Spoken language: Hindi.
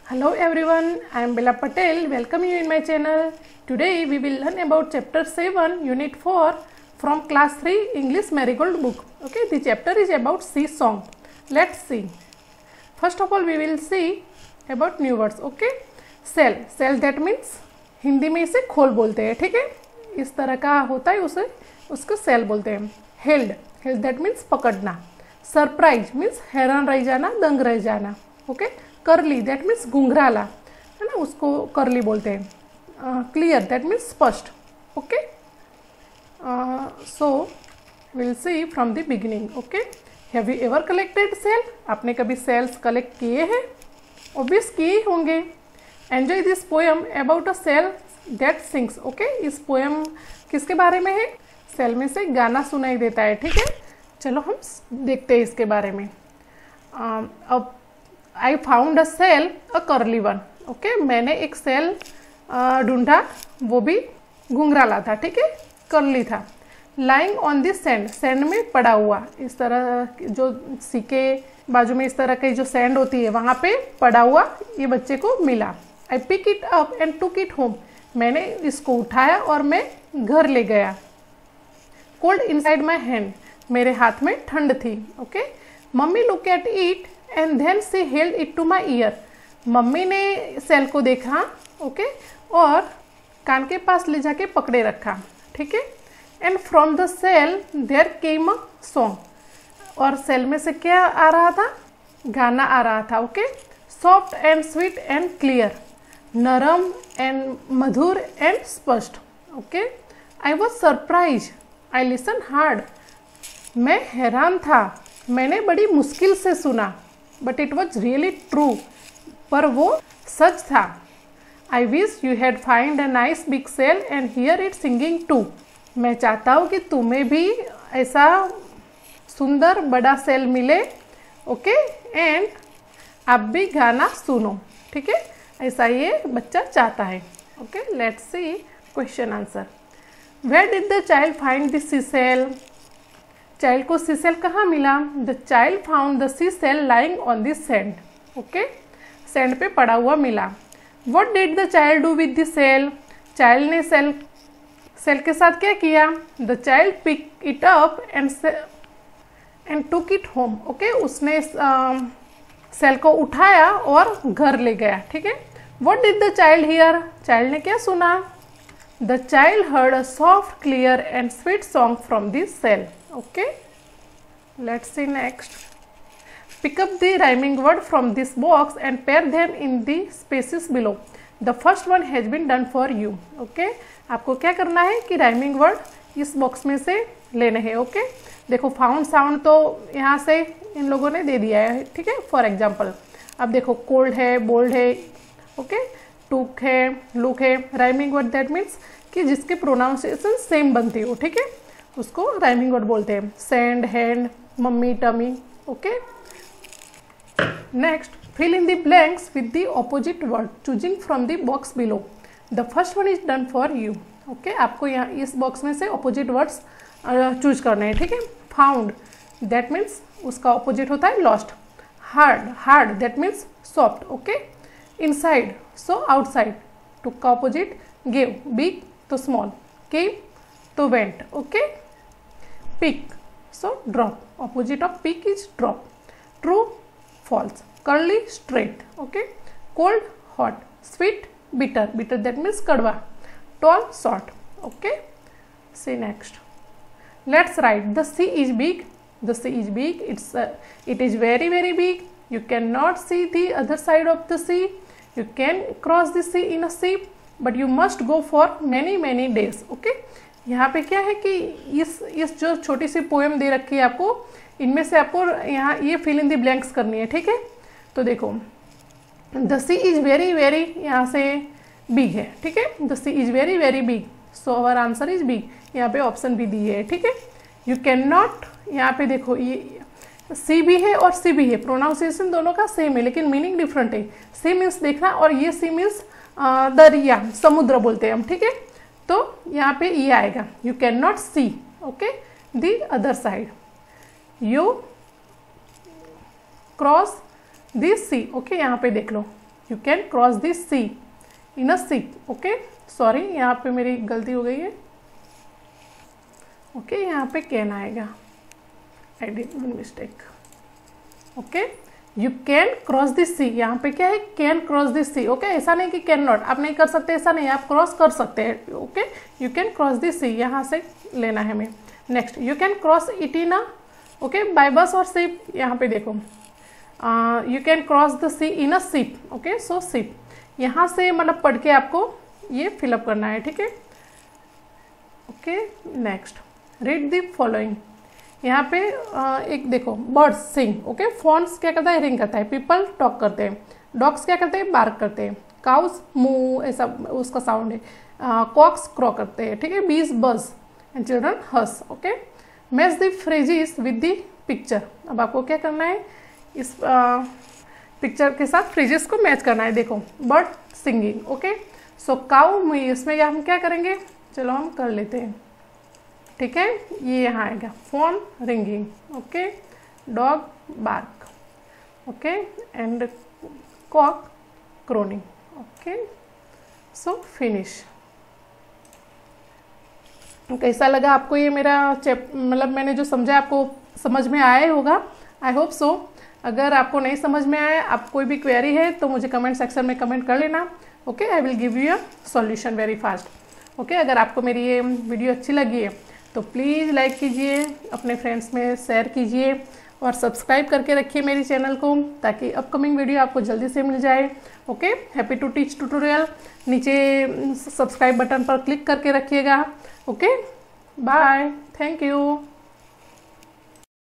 Hello everyone, I am Bella Patel. Welcome you in my channel. Today we will learn about chapter 7 unit 4 from class 3 English Marigold book. Okay, the chapter is about sea song. Let's see. First of all we will see about new words. Okay, cell that means Hindi में इसे खोल बोलते हैं. ठीक है, इस तरह का होता है, उसे उसको सेल बोलते हैं. हेल्ड दैट मीन्स पकड़ना. सरप्राइज मीन्स हैरान रह जाना, दंग रह जाना. ओके, करली दैट मीन्स घुंघराला है ना, उसको करली बोलते हैं. क्लियर दैट मीन्स स्पष्ट. Okay, so will see from the beginning. Okay, have you ever collected shell? आपने कभी सेल्स कलेक्ट किए हैं? ऑब्वियस किए होंगे. Enjoy this poem about a shell that sings. Okay, इस पोएम किसके बारे में है? सेल में से गाना सुनाई देता है. ठीक है, चलो हम देखते हैं इसके बारे में. अब आई फाउंड अ सेल अ करली वन. ओके, मैंने एक सेल ढूंढा, वो भी घुंघराला था. ठीक है, करली था. Lying on this sand, sand में पड़ा हुआ. इस तरह जो सी के बाजू में इस तरह की जो सैंड होती है वहाँ पे पड़ा हुआ ये बच्चे को मिला. I pick it up and took it home. मैंने इसको उठाया और मैं घर ले गया. कोल्ड इनसाइड माई हैंड, मेरे हाथ में ठंड थी. Okay, mummy look at it and then she held it to my ear. Mummy ने सेल को देखा. ओके, और कान के पास ले जाके पकड़े रखा. ठीक है, and from the shell there came a song. और सेल में से क्या आ रहा था? गाना आ रहा था. Okay, soft and sweet and clear, नरम एंड मधुर एंड स्पष्ट. Okay, I was surprise, I listen hard. मैं हैरान था, मैंने बड़ी मुश्किल से सुना. But it was really true, पर वो सच था. I wish you had find a nice big shell and hear it singing too. मैं चाहता हूँ कि तुम्हें भी ऐसा सुंदर बड़ा सेल मिले. ओके, एंड आप भी गाना सुनो. ठीक है, ऐसा ये बच्चा चाहता है. Okay, let's see question answer. Where did the child find the sea shell? Child को सी सेल कहाँ मिला? The child found the sea shell lying on the sand. Okay, sand पे पड़ा हुआ मिला. What did the child do with the shell? Child ने सेल के साथ क्या किया? The child pick it up and took it home. Okay, उसने सेल को उठाया और घर ले गया. ठीक है, what did the child hear? Child ने क्या सुना? The child heard a soft clear and sweet song from this shell. Okay, let's see next. Pick up the rhyming word from this box and pair them in the spaces below. The first one has been done for you. Okay, आपको क्या करना है कि राइमिंग वर्ड इस बॉक्स में से लेने हैं. ओके, देखो फाउंड साउंड तो यहाँ से इन लोगों ने दे दिया है. ठीक है, फॉर एग्जाम्पल अब देखो कोल्ड है, बोल्ड है. ओके, टूक है, लुक है. राइमिंग वर्ड दैट मीन्स कि जिसकी प्रोनाउंसिएशन सेम बनती हो. ठीक है, उसको राइमिंग वर्ड बोलते हैं. Sand, hand, mummy, tummy. Okay, next fill in the blanks with the opposite word choosing from the box below. The first one is done for you. Okay, आपको यहाँ इस बॉक्स में से ऑपोजिट वर्ड्स चूज करने हैं. ठीक है, फाउंड दैट मीन्स उसका ऑपोजिट होता है lost. Hard that means soft. Okay, inside so outside. Took का ऑपोजिट गिव, बिग तो स्मॉल, केम तो went. Okay, pick so drop, opposite of pick is drop. True false, curly straight. Okay, cold hot, sweet bitter that means kadwa. Tall short. Okay, see next. Let's write. The sea is big. The sea is big. It is very very big. You cannot see the other side of the sea. You can cross the sea in a ship, but you must go for many days. Okay, यहाँ पे क्या है कि इस जो छोटी सी पोएम दे रखी है आपको, इनमें से आपको यहाँ ये फिल इन द ब्लैंक्स करनी है. ठीक है, तो देखो the sea is very very यहाँ से बिग है. ठीक है, the sea is very very big, so our answer is big. यहाँ पे ऑप्शन भी दी है. ठीक है, यू कैन नॉट, यहाँ पे देखो ये सी भी है और सी भी है. प्रोनाउंसिएशन दोनों का सेम है लेकिन मीनिंग डिफरेंट है. सी मीन्स देखना और ये सी मीन्स दरिया, समुद्र बोलते हैं हम. ठीक है, तो यहाँ पे ये आएगा. You can not see. Okay, the other side. You cross this sea. Okay, यहाँ पे देख लो you can cross the sea in a ship. Okay, sorry यहाँ पे मेरी गलती हो गई है। ओके, यहाँ पे कैन आएगा, I did mistake. Okay, you can cross the sea, यहाँ पे क्या है, can cross the sea. Okay, ऐसा नहीं कि कैन नॉट, आप नहीं कर सकते, ऐसा नहीं, आप क्रॉस कर सकते हैं। Okay, you can cross the sea, यहाँ से लेना है हमें। Next, you can cross it in a, okay, by bus और शिप। यहाँ पे देखो, you can cross the sea in a ship. Okay, so ship, यहाँ से मतलब पढ़ के आपको ये फिलअप करना है, ठीक है। Okay, next, read the following. यहाँ पे एक देखो, बर्ड्स सिंग। ओके, फॉन्स क्या करता है, रिंग करता है, पीपल टॉक करते हैं, डॉग्स क्या करते हैं, बार्क करते हैं, काउस मू, ऐसा उसका साउंड है, कॉक्स क्रॉ करते हैं, ठीक है, bees buzz and children hush. Okay, match the phrases with the picture. अब आपको क्या करना है, इस पिक्चर के साथ फ्रेजेस को मैच करना है। देखो, बर्ड सिंगिंग। ओके, सो काउ, इसमें हम क्या करेंगे, चलो हम कर लेते हैं, ठीक है। ये यहाँ आएगा, phone ringing. Okay, dog bark. Okay, and cock crowing. Okay, so finish. कैसा लगा आपको ये मेरा मतलब मैंने जो समझा आपको समझ में आया होगा, आई होप सो। अगर आपको नहीं समझ में आया, आप कोई भी क्वेरी है तो मुझे कमेंट सेक्शन में कमेंट कर लेना। Okay, I will give you a solution very fast. Okay, अगर आपको मेरी ये वीडियो अच्छी लगी है तो प्लीज़ लाइक कीजिए, अपने फ्रेंड्स में शेयर कीजिए और सब्सक्राइब करके रखिए मेरे चैनल को, ताकि अपकमिंग वीडियो आपको जल्दी से मिल जाए। Okay, happy to teach tutorial, नीचे सब्सक्राइब बटन पर क्लिक करके रखिएगा। Okay, bye, thank you.